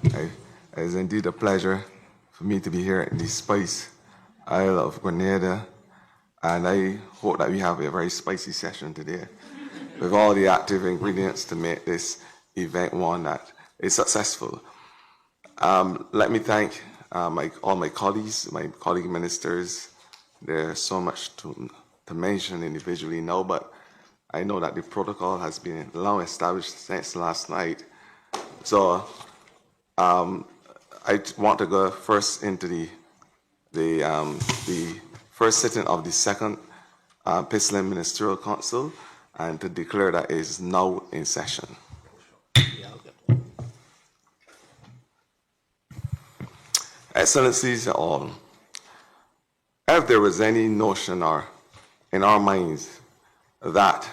It is indeed a pleasure for me to be here in the Spice Isle of Grenada, and I hope that we have a very spicy session today with all the active ingredients to make this event one that is successful. Let me thank all my colleagues, my colleague ministers. There's so much to mention individually now, but I know that the protocol has been long established since last night. So I want to go first into the first sitting of the second PISLM Ministerial Council and to declare that it is now in session. Excellencies all, if there was any notion in our minds that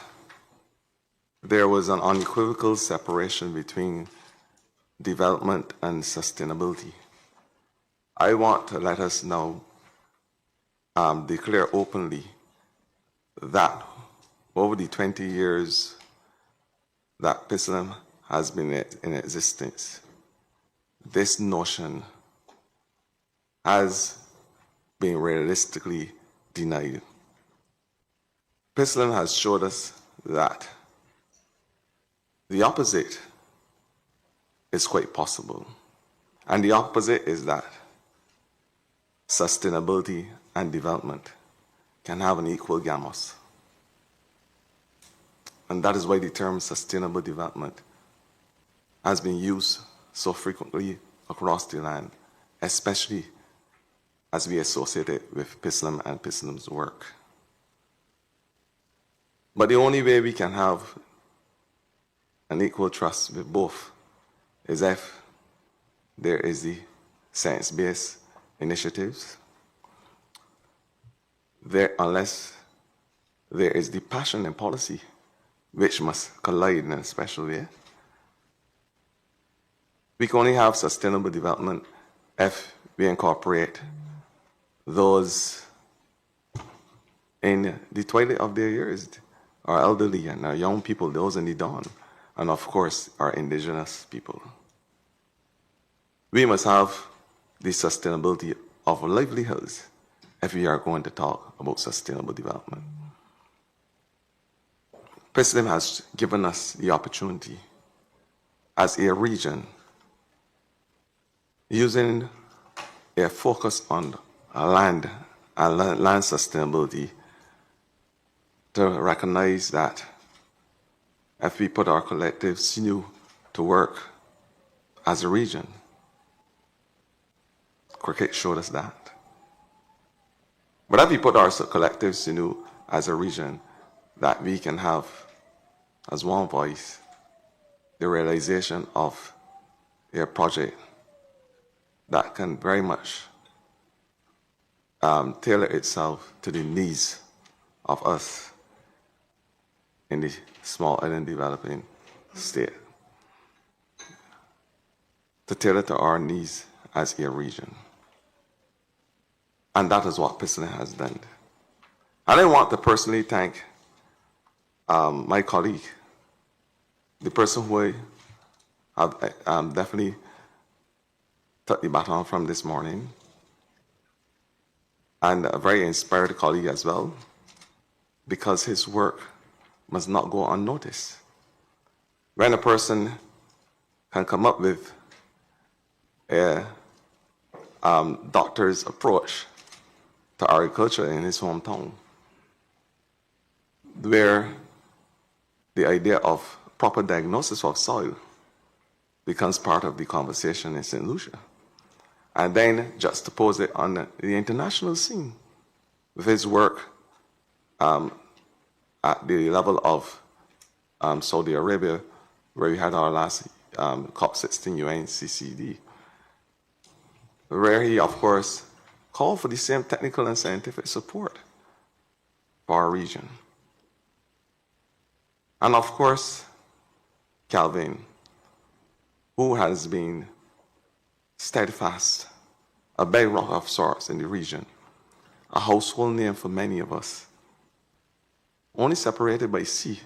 there was an unequivocal separation between development and sustainability, I want to let us now declare openly that over the 20 years that PISLM has been in existence, this notion has been realistically denied. PISLM has showed us that the opposite is quite possible. And the opposite is that sustainability and development can have an equal gamut. And that is why the term sustainable development has been used so frequently across the land, especially as we associate it with PISLM and PISLM's work. But the only way we can have an equal trust with both is if there is the science-based initiatives, unless there is the passion and policy, which must collide in a special way. We can only have sustainable development if we incorporate those in the twilight of their years, our elderly and our young people, those in the dawn, and of course, our indigenous people. We must have the sustainability of livelihoods if we are going to talk about sustainable development. PISLM has given us the opportunity as a region, using a focus on land and land sustainability, to recognize that if we put our collective sinew to work as a region, cricket showed us that. But if we put our collective sinew as a region, that we can have as one voice the realization of a project that can very much tailor itself to the needs of us in the small island developing state, to tailor to our needs as a region. And that is what PISLM has done. And I want to personally thank my colleague, the person who I have definitely took the baton from this morning, and a very inspired colleague as well, because his work must not go unnoticed. When a person can come up with a doctor's approach to agriculture in his hometown, where the idea of proper diagnosis of soil becomes part of the conversation in St. Lucia, and then juxtapose it on the international scene with his work at the level of Saudi Arabia, where we had our last COP16 UNCCD, where he, of course, called for the same technical and scientific support for our region. And of course, Calvin, who has been steadfast, a bedrock of sorts in the region, a household name for many of us, only separated by sea,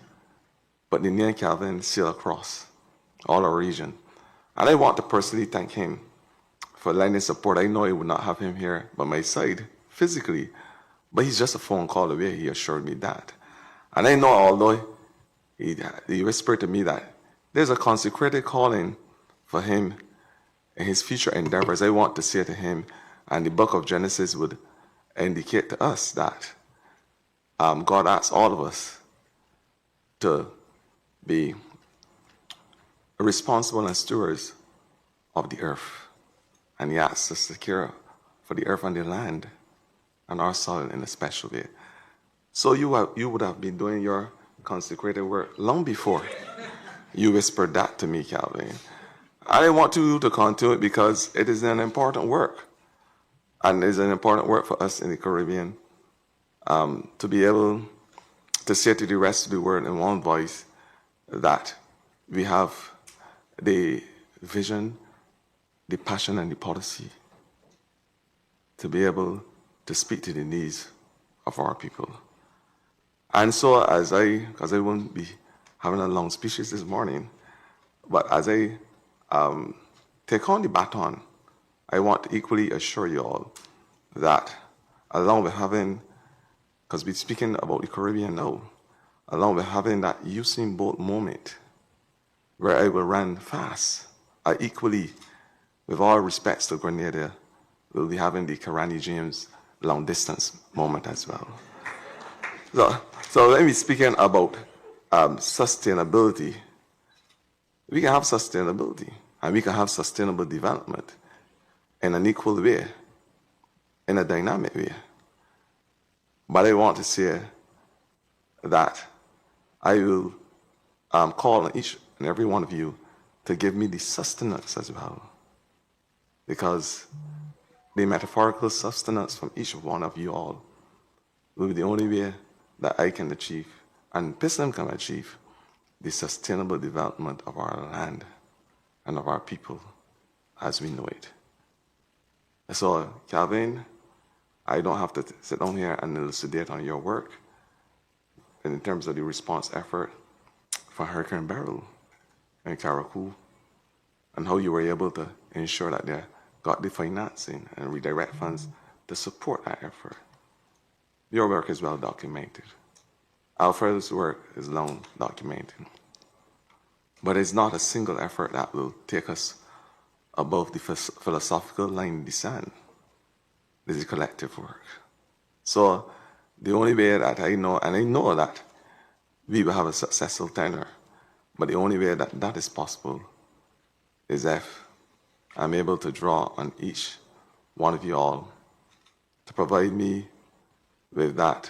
but the name Calvin sailed across all our region And I want to personally thank him for lending support. I know I would not have him here by my side physically, but he's just a phone call away. He assured me that. And I know, although he whispered to me that there's a consecrated calling for him in his future endeavors, I want to say to him, and the book of Genesis would indicate to us that God asks all of us to be responsible and stewards of the earth. And he asks us to care for the earth and the land and our soil in a special way. So you would have been doing your consecrated work long before you whispered that to me, Calvin. I want you to continue it because it is an important work. And it's an important work for us in the Caribbean to be able to say to the rest of the world in one voice that we have the vision, the passion, and the policy to be able to speak to the needs of our people. And so because I won't be having a long speech this morning, but as I take on the baton, I want to equally assure you all that along with having, because we're speaking about the Caribbean now, along with having that Usain Bolt moment where I will run fast, I equally, with all respects to Grenada, will be having the Karani James long distance moment as well. So let me speaking about sustainability. We can have sustainability and we can have sustainable development in an equal way, in a dynamic way. But I want to say that I will call on each and every one of you to give me the sustenance as well. Because the metaphorical sustenance from each one of you all will be the only way that I can achieve, and PISLM can achieve, the sustainable development of our land and of our people as we know it. So, Calvin, I don't have to sit down here and elucidate on your work in terms of the response effort for Hurricane Beryl and Caracou, and how you were able to ensure that they got the financing and redirect funds to support that effort. Your work is well documented. Alfred's work is long documented. But it's not a single effort that will take us above the philosophical line in the sand. This is collective work. So the only way that I know, and I know that we will have a successful tenure, but the only way that that is possible is if I'm able to draw on each one of you all to provide me with that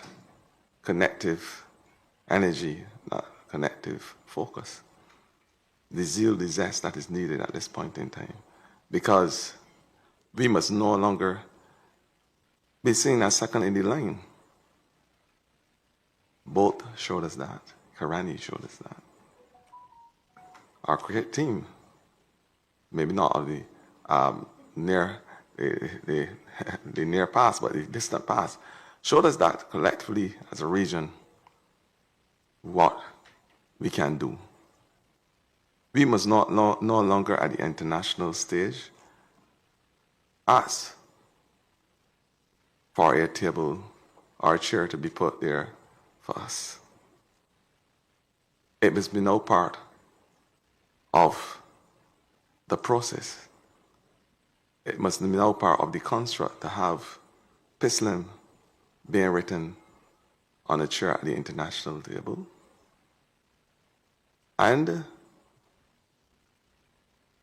connective energy, that connective focus, the zeal, the zest that is needed at this point in time. Because we must no longer be seen as second in the line. Bolt showed us that. Karani showed us that. Our cricket team, maybe not of the the near past, but the distant past, showed us that collectively as a region what we can do. We must no longer at the international stage ask for a table or a chair to be put there for us. It must be no part of the process. It must be no part of the construct to have PISLM being written on a chair at the international table. And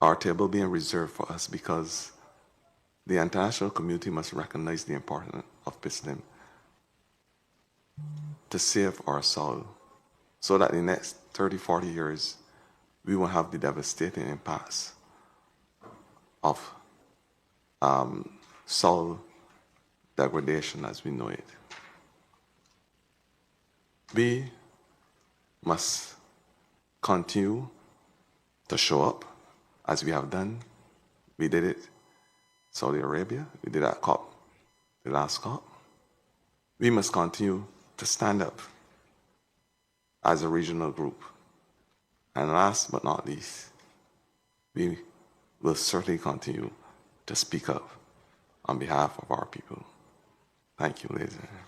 our table being reserved for us because the international community must recognize the importance of PISLM to save our soil so that in the next 30, 40 years, we won't have the devastating impacts of soil degradation as we know it. We must continue to show up as we have done. We did it Saudi Arabia, we did that COP, the last COP. We must continue to stand up as a regional group. And last but not least, we will certainly continue to speak up on behalf of our people. Thank you, ladies and gentlemen.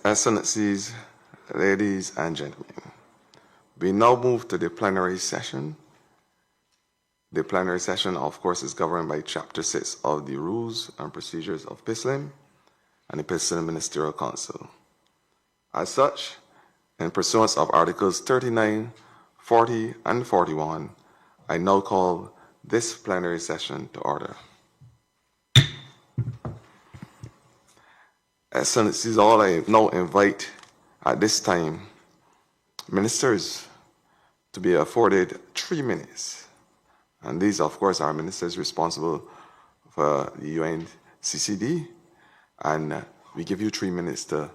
Excellencies, ladies and gentlemen, we now move to the plenary session. The plenary session, of course, is governed by Chapter 6 of the Rules and Procedures of PISLM and the PISLM Ministerial Council. As such, in pursuance of Articles 39, 40, and 41, I now call this plenary session to order. Excellencies, all I now invite at this time ministers to be afforded 3 minutes. And these, of course, are ministers responsible for the UNCCD. And we give you 3 minutes to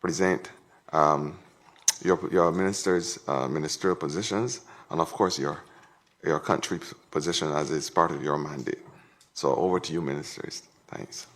present your ministers' ministerial positions and, of course, your country position as is part of your mandate. So over to you, ministers. Thanks.